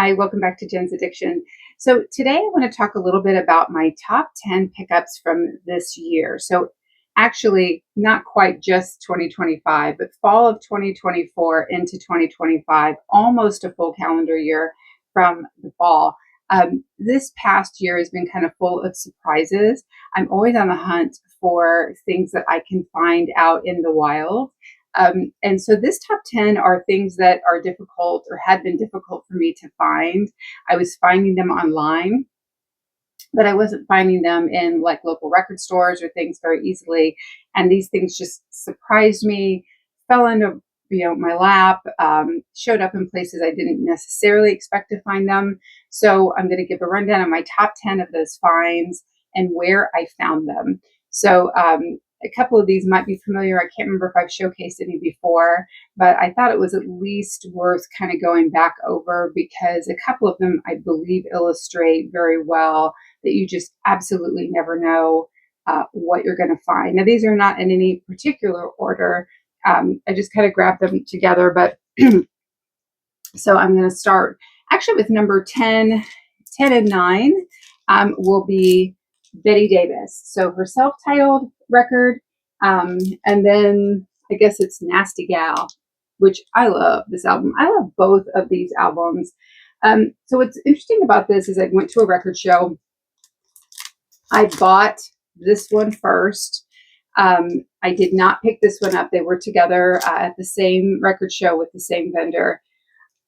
Hi, welcome back to Jen's Addiction. So today I want to talk a little bit about my top 10 pickups from this year. So actually not quite just 2025, but fall of 2024 into 2025, almost a full calendar year from the fall. This past year has been kind of full of surprises. I'm always on the hunt for things that I can find out in the wild. And so this top 10 are things that are difficult or had been difficult for me to find. I was finding them online, but I wasn't finding them in like local record stores or things very easily. And these things just surprised me, fell into my lap, showed up in places I didn't necessarily expect to find them. So I'm going to give a rundown of my top 10 of those finds and where I found them. So a couple of these might be familiar. I can't remember if I've showcased any before, but I thought it was at least worth kind of going back over because a couple of them, I believe, illustrate very well that you just absolutely never know what you're going to find. Now, these are not in any particular order. I just kind of grabbed them together, but so I'm going to start actually with number 10 and 9 will be Betty Davis. So her self-titled record, and then I guess it's Nasty Gal, which I love this album. I love both of these albums. So what's interesting about this is I went to a record show. I bought this one first. I did not pick this one up. They were together at the same record show with the same vendor.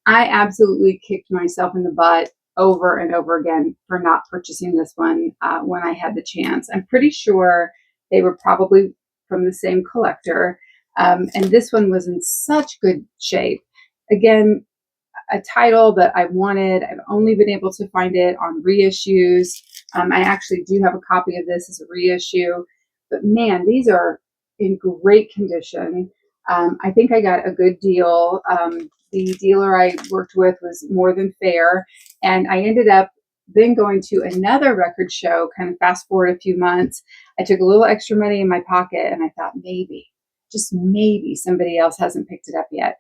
I absolutely kicked myself in the butt over and over again for not purchasing this one when I had the chance. I'm pretty sure they were probably from the same collector. And this one was in such good shape. Again, a title that I wanted. I've only been able to find it on reissues. I actually do have a copy of this as a reissue. But man, these are in great condition. I think I got a good deal. The dealer I worked with was more than fair. And I ended up then going to another record show, kind of fast forward a few months. I took a little extra money in my pocket and I thought maybe, just maybe somebody else hasn't picked it up yet.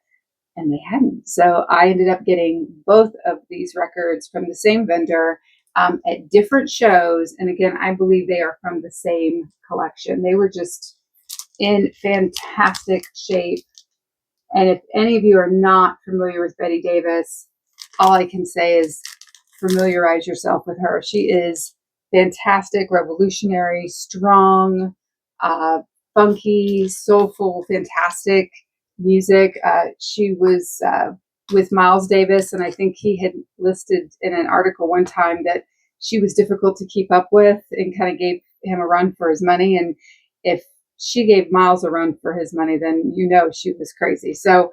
And they hadn't. So I ended up getting both of these records from the same vendor at different shows. And again, I believe they are from the same collection. They were just in fantastic shape. And if any of you are not familiar with Betty Davis, all I can say is familiarize yourself with her. She is fantastic, revolutionary, strong, funky, soulful, fantastic music. She was with Miles Davis, and I think he had listed in an article one time that she was difficult to keep up with and kind of gave him a run for his money. And if she gave Miles a run for his money, then she was crazy. So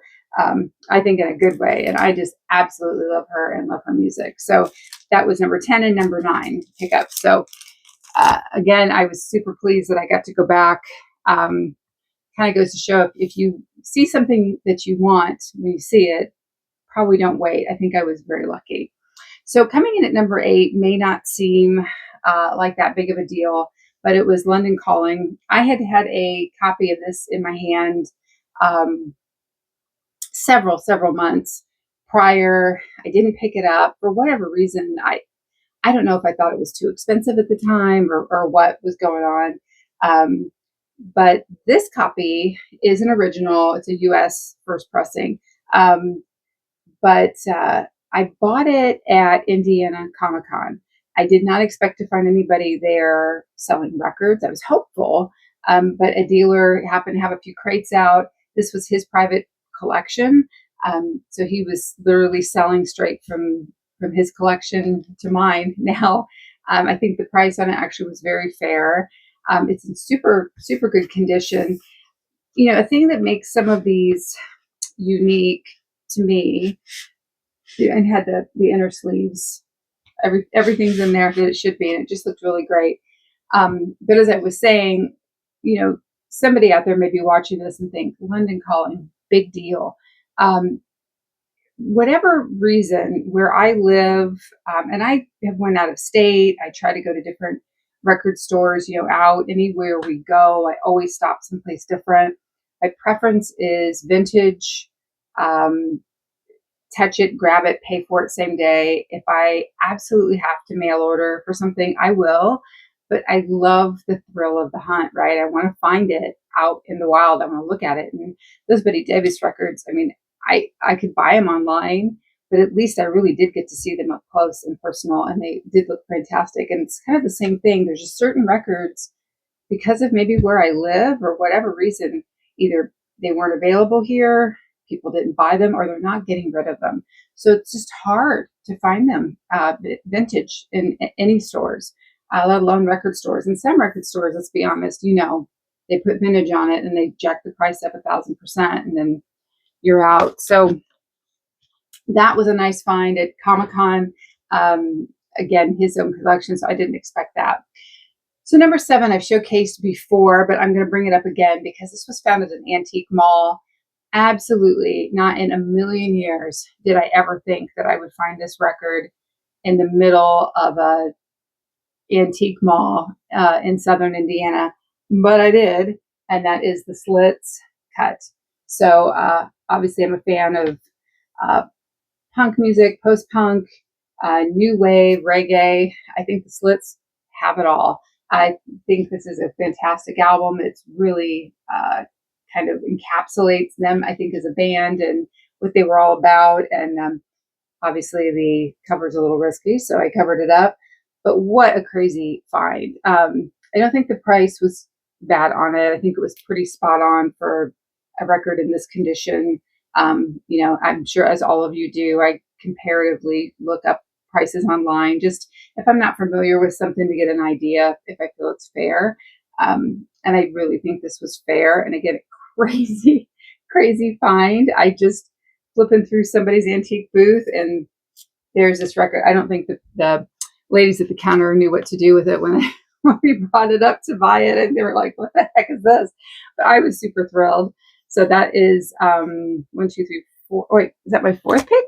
I think in a good way. And I just absolutely love her and love her music. So that was number 10 and number 9 pickups. So again, I was super pleased that I got to go back. Kind of goes to show if you see something that you want when you see it, probably don't wait. I think I was very lucky. So coming in at number 8 may not seem like that big of a deal, but it was London Calling. I had had a copy of this in my hand several months prior. I didn't pick it up for whatever reason. I don't know if I thought it was too expensive at the time or what was going on. But this copy is an original. It's a U.S. first pressing. But I bought it at Indiana Comic-Con. I did not expect to find anybody there selling records. I was hopeful, but a dealer happened to have a few crates out. This was his private collection. So he was literally selling straight from his collection to mine. Now, I think the price on it actually was very fair. It's in super, super good condition. A thing that makes some of these unique to me, and had the inner sleeves, everything's in there that it should be, and it just looked really great. But as I was saying, somebody out there may be watching this and think, London Calling, big deal. Whatever reason, where I live, and I have went out of state, I try to go to different record stores, out anywhere we go, I always stop someplace different. My preference is vintage. touch it, grab it, pay for it same day. If I absolutely have to mail order for something, I will. But I love the thrill of the hunt, right? I want to find it out in the wild. I want to look at it. And those Betty Davis records, I mean, I could buy them online, but at least I really did get to see them up close and personal, and they did look fantastic. And it's kind of the same thing. There's just certain records, because of maybe where I live or whatever reason, either they weren't available here, people didn't buy them, or they're not getting rid of them. So it's just hard to find them vintage in any stores, let alone record stores. And some record stores, let's be honest, they put vintage on it and they jack the price up 1,000%, and then you're out. So that was a nice find at Comic-Con. Again, his own collection, so I didn't expect that. So number 7, I've showcased before, but I'm going to bring it up again because this was found at an antique mall. Absolutely not in a million years did I ever think that I would find this record in the middle of a antique mall in southern Indiana, but I did, and that is the Slits cut. So obviously I'm a fan of punk music, post-punk, new wave, reggae. I think the Slits have it all. I think this is a fantastic album. It's really kind of encapsulates them, I think, as a band and what they were all about. And obviously the cover's a little risky, so I covered it up. But what a crazy find. I don't think the price was bad on it. I think it was pretty spot on for a record in this condition. I'm sure, as all of you do, I comparatively look up prices online, just if I'm not familiar with something, to get an idea if I feel it's fair. And I really think this was fair. And again, crazy, crazy find. I just flipping through somebody's antique booth, and there's this record. I don't think that the ladies at the counter knew what to do with it when we brought it up to buy it, and they were like, "What the heck is this?" But I was super thrilled. So that is 1, 2, 3, 4. Wait, is that my 4th pick?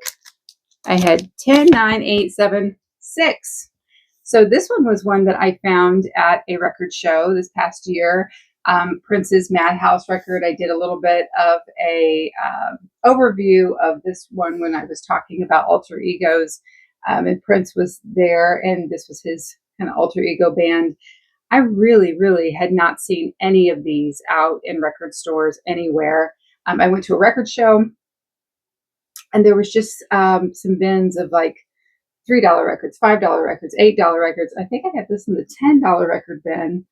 I had 10, 9, 8, 7, 6. So this one was one that I found at a record show this past year. Prince's Madhouse record. I did a little bit of a overview of this one when I was talking about alter egos. And Prince was there, and this was his kind of alter ego band. I really, really had not seen any of these out in record stores anywhere. I went to a record show, and there was just some bins of like $3 records, $5 records, $8 records. I think I got this in the $10 record bin.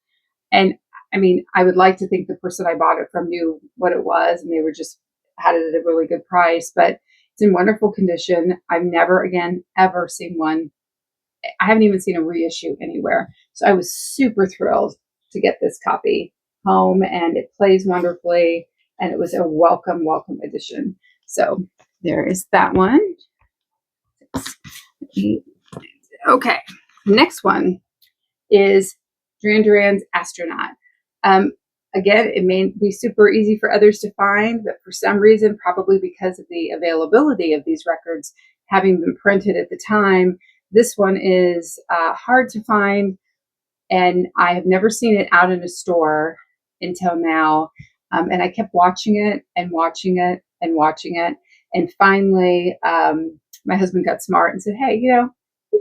And I mean, I would like to think the person I bought it from knew what it was, and they were just had it at a really good price. But it's in wonderful condition. I've never again ever seen one. I haven't even seen a reissue anywhere. So I was super thrilled to get this copy home, and it plays wonderfully, and it was a welcome addition. So there is that one. Okay, next one is Duran Duran's Astronaut. Again, it may be super easy for others to find, but for some reason, probably because of the availability of these records having been printed at the time, this one is hard to find, and I have never seen it out in a store until now. And I kept watching it and watching it and watching it. And finally, my husband got smart and said, "Hey, you've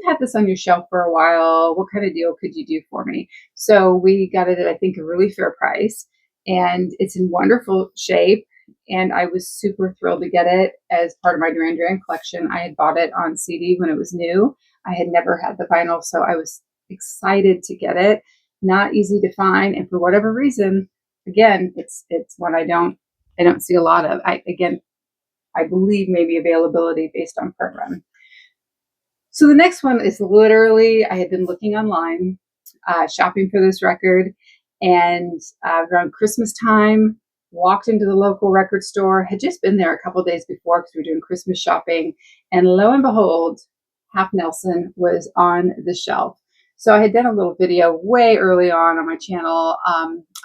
had this on your shelf for a while. What kind of deal could you do for me?" So we got it at, I think, a really fair price, and it's in wonderful shape. And I was super thrilled to get it as part of my Duran Duran collection. I had bought it on CD when it was new. I had never had the vinyl, so I was excited to get it. Not easy to find, and for whatever reason, again, it's one I don't see a lot of. I believe maybe availability based on print run. So the next one is literally, I had been looking online, shopping for this record, and around Christmas time, walked into the local record store, had just been there a couple days before because we were doing Christmas shopping, and lo and behold, Half Nelson was on the shelf. So I had done a little video way early on my channel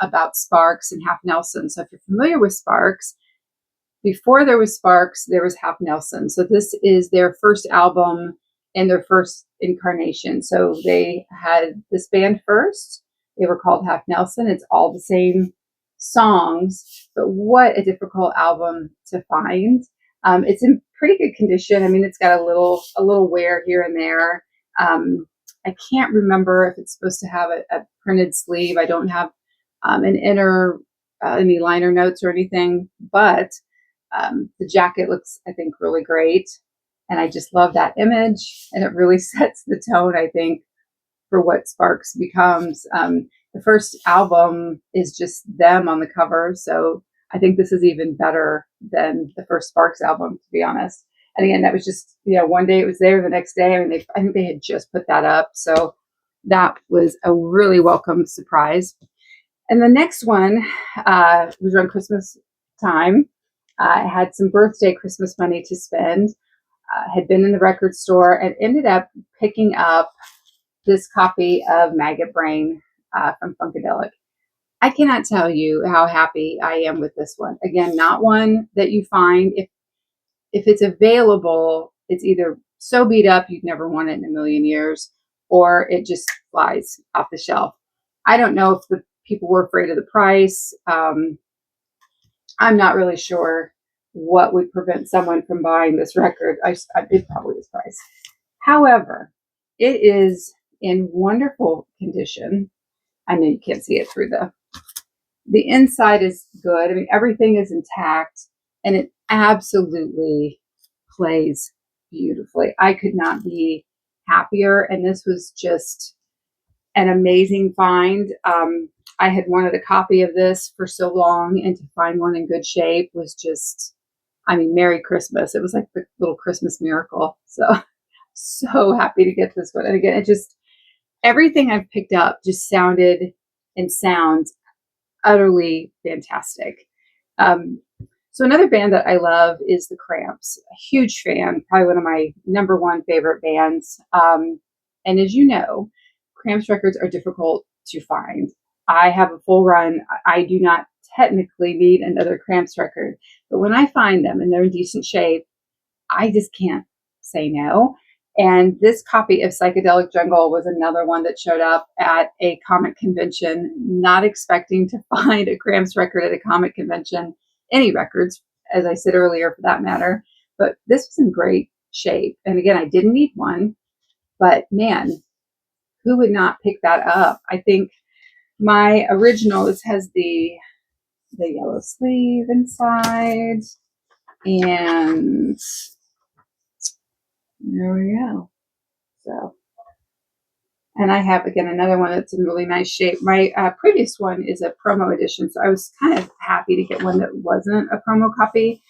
about Sparks and Half Nelson. So if you're familiar with Sparks, before there was Sparks, there was Half Nelson. So this is their first album and their first incarnation. So they had this band first. They were called Half Nelson. It's all the same songs, but what a difficult album to find. It's in pretty good condition. I mean, it's got a little wear here and there. I can't remember if it's supposed to have a printed sleeve. I don't have an inner any liner notes or anything, but the jacket looks, I think, really great. And I just love that image, and it really sets the tone, I think, for what Sparks becomes. The first album is just them on the cover, so I think this is even better than the first Sparks album, to be honest. And again, that was just, one day it was there, the next day, I mean, I think they had just put that up, so that was a really welcome surprise. And the next one was around Christmas time. I had some birthday Christmas money to spend. Had been in the record store and ended up picking up this copy of Maggot Brain from Funkadelic. I cannot tell you how happy I am with this one. Again, not one that you find. If it's available, it's either so beat up you'd never want it in a million years, or it just flies off the shelf. I don't know if the people were afraid of the price. I'm not really sure what would prevent someone from buying this record. It probably is price. However, it is in wonderful condition. I know you can't see it through the inside is good. I mean, everything is intact, and it absolutely plays beautifully. I could not be happier, and this was just an amazing find. I had wanted a copy of this for so long, and to find one in good shape was just, I mean, Merry Christmas. It was like the little Christmas miracle. So happy to get this one. And again, it just, everything I've picked up just sounded and sounds utterly fantastic. So another band that I love is the Cramps. A huge fan, probably one of my number one favorite bands. And as you know, Cramps records are difficult to find. I have a full run. I do not technically need another Cramps record, but when I find them and they're in decent shape, I just can't say no. And this copy of Psychedelic Jungle was another one that showed up at a comic convention, not expecting to find a Cramps record at a comic convention, any records, as I said earlier, for that matter. But this was in great shape. And again, I didn't need one, but man, who would not pick that up? I think my original, this has the yellow sleeve inside, and there we go. So, and I have, again, another one that's in really nice shape. My previous one is a promo edition, so I was kind of happy to get one that wasn't a promo copy.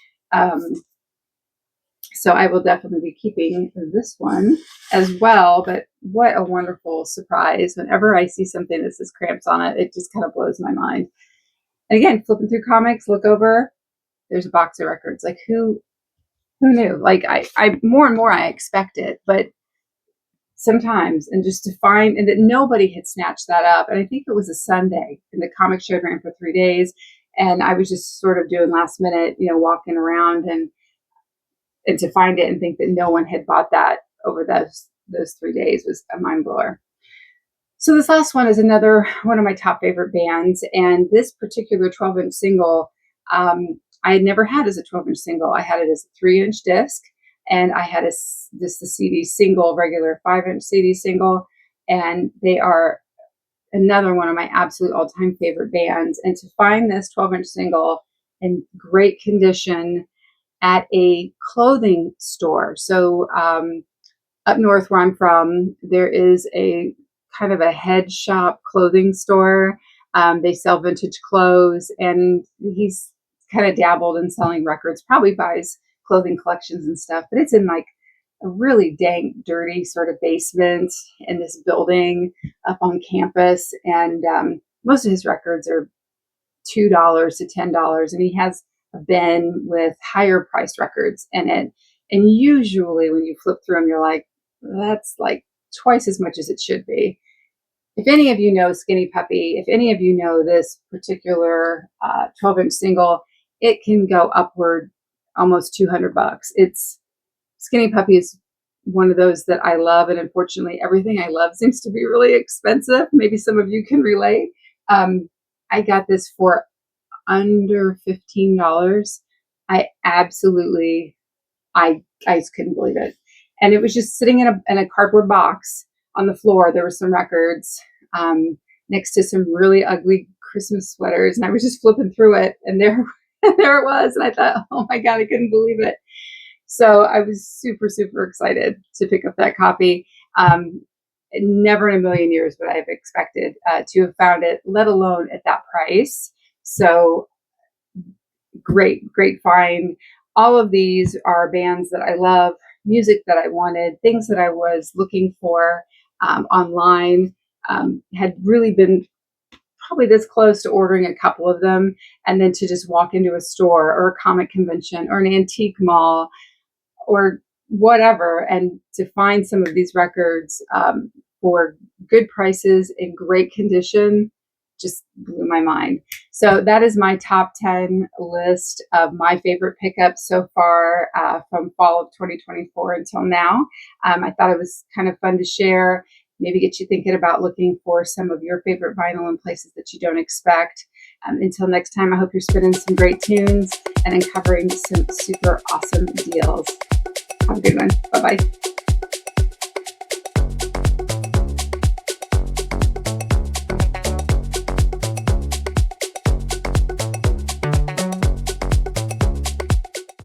So I will definitely be keeping this one as well. But what a wonderful surprise. Whenever I see something that says Cramps on it, it just kind of blows my mind. And again, flipping through comics, look over, there's a box of records. Like who knew? Like I more and more I expect it, but sometimes, and just to find, and that nobody had snatched that up. And I think it was a Sunday, and the comic show ran for 3 days. And I was just sort of doing last minute, walking around, and to find it and think that no one had bought that over those 3 days was a mind blower. So this last one is another one of my top favorite bands. And this particular 12-inch single, I had never had as a 12-inch single. I had it as a 3-inch disc, and I had the CD single, regular 5-inch CD single. And they are another one of my absolute all-time favorite bands. And to find this 12-inch single in great condition at a clothing store. So up north where I'm from, there is a kind of a head shop clothing store. They sell vintage clothes, and he's kind of dabbled in selling records, probably buys clothing collections and stuff, but it's in like a really dank, dirty sort of basement in this building up on campus. And most of his records are $2 to $10, and he has a bin with higher priced records in it. And usually when you flip through them, you're like, that's like twice as much as it should be. If any of you know Skinny Puppy, if any of you know this particular 12-inch single, it can go upward almost $200. It's Skinny Puppy is one of those that I love, and unfortunately, everything I love seems to be really expensive. Maybe some of you can relate. I got this for under $15. I absolutely I just couldn't believe it. And it was just sitting in a cardboard box on the floor. There were some records next to some really ugly Christmas sweaters, and I was just flipping through it, and there, there it was. And I thought, oh my God, I couldn't believe it. So I was super, super excited to pick up that copy. Never in a million years would I have expected to have found it, let alone at that price. So great, great find. All of these are bands that I love, music that I wanted, things that I was looking for online. Had really been probably this close to ordering a couple of them, and then to just walk into a store or a comic convention or an antique mall or whatever, and to find some of these records for good prices in great condition just blew my mind. So that is my top 10 list of my favorite pickups so far from fall of 2024 until now. I thought it was kind of fun to share, maybe get you thinking about looking for some of your favorite vinyl in places that you don't expect. Until next time, I hope you're spinning some great tunes and uncovering some super awesome deals. Have a good one. Bye-bye.